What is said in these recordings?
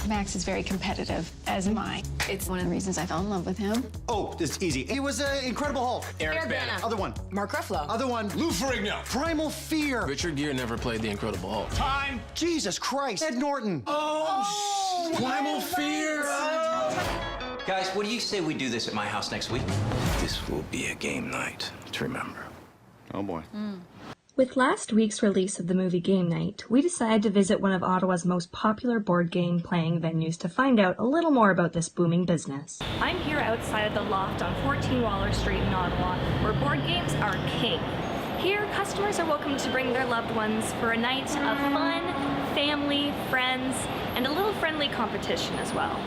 Max is very competitive, as am I. It's one of the reasons I fell in love with him. Oh, it's easy. He was Incredible Hulk. Eric Bana. Other one. Mark Ruffalo. Other one. Lou Ferrigno. Primal Fear. Richard Gere never played the Incredible Hulk. Time. Jesus Christ. Ed Norton. Oh, Primal Fear. Guys, what do you say we do this at my house next week? This will be a game night to remember. Oh, boy. With last week's release of the movie Game Night, we decided to visit one of Ottawa's most popular board game playing venues to find out a little more about this booming business. I'm here outside of the Loft on 14 Waller Street in Ottawa, where board games are king. Here, customers are welcome to bring their loved ones for a night of fun, family, friends, and a little friendly competition as well.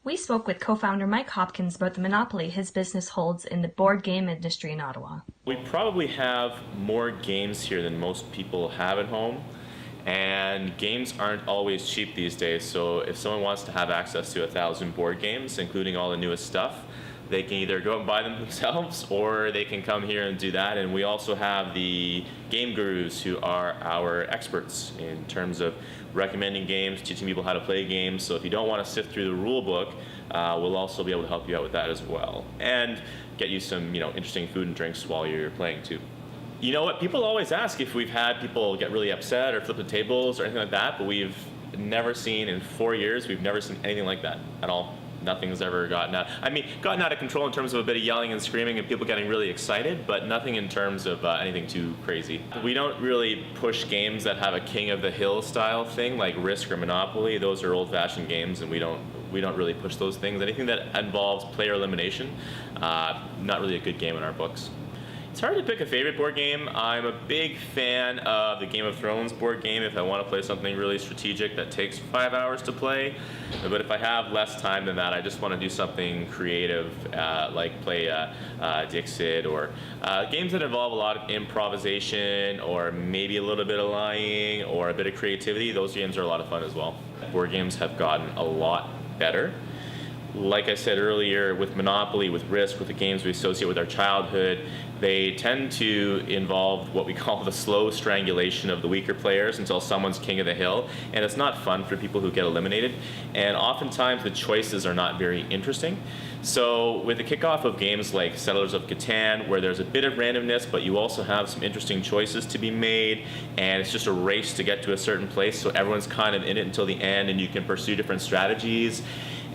We spoke with co-founder Mike Hopkins about the monopoly his business holds in the board game industry in Ottawa. We probably have more games here than most people have at home, and games aren't always cheap these days, so if someone wants to have access to 1,000 board games, including all the newest stuff, they can either go out and buy them themselves or they can come here and do that. And we also have the game gurus who are our experts in terms of recommending games, teaching people how to play games. So if you don't want to sift through the rule book, we'll also be able to help you out with that as well. And get you some, interesting food and drinks while you're playing too. You know what? People always ask if we've had people get really upset or flip the tables or anything like that, but we've never seen in 4 years, we've never seen anything like that at all. Nothing's ever gotten out of control in terms of a bit of yelling and screaming and people getting really excited, but nothing in terms of anything too crazy. We don't really push games that have a King of the Hill style thing like Risk or Monopoly. Those are old-fashioned games, and we don't really push those things. Anything that involves player elimination, not really a good game in our books. It's hard to pick a favorite board game. I'm a big fan of the Game of Thrones board game if I want to play something really strategic that takes 5 hours to play. But if I have less time than that, I just want to do something creative, like play Dixit, or games that involve a lot of improvisation or maybe a little bit of lying or a bit of creativity. Those games are a lot of fun as well. Board games have gotten a lot better. Like I said earlier, with Monopoly, with Risk, with the games we associate with our childhood, they tend to involve what we call the slow strangulation of the weaker players until someone's king of the hill, and it's not fun for people who get eliminated, and oftentimes the choices are not very interesting. So with the kickoff of games like Settlers of Catan, where there's a bit of randomness, but you also have some interesting choices to be made, and it's just a race to get to a certain place, so everyone's kind of in it until the end, and you can pursue different strategies.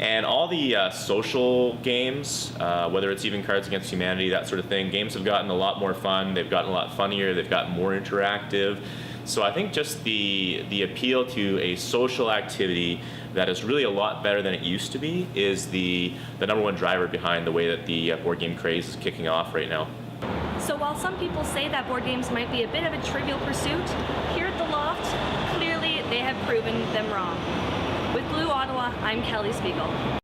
And all the social games, whether it's even Cards Against Humanity, that sort of thing, games have gotten a lot more fun, they've gotten a lot funnier, they've gotten more interactive. So I think just the appeal to a social activity that is really a lot better than it used to be is the number one driver behind the way that the board game craze is kicking off right now. So while some people say that board games might be a bit of a trivial pursuit, here at the Loft, clearly they have proven them wrong. With Blue Ottawa, I'm Kelly Speagle.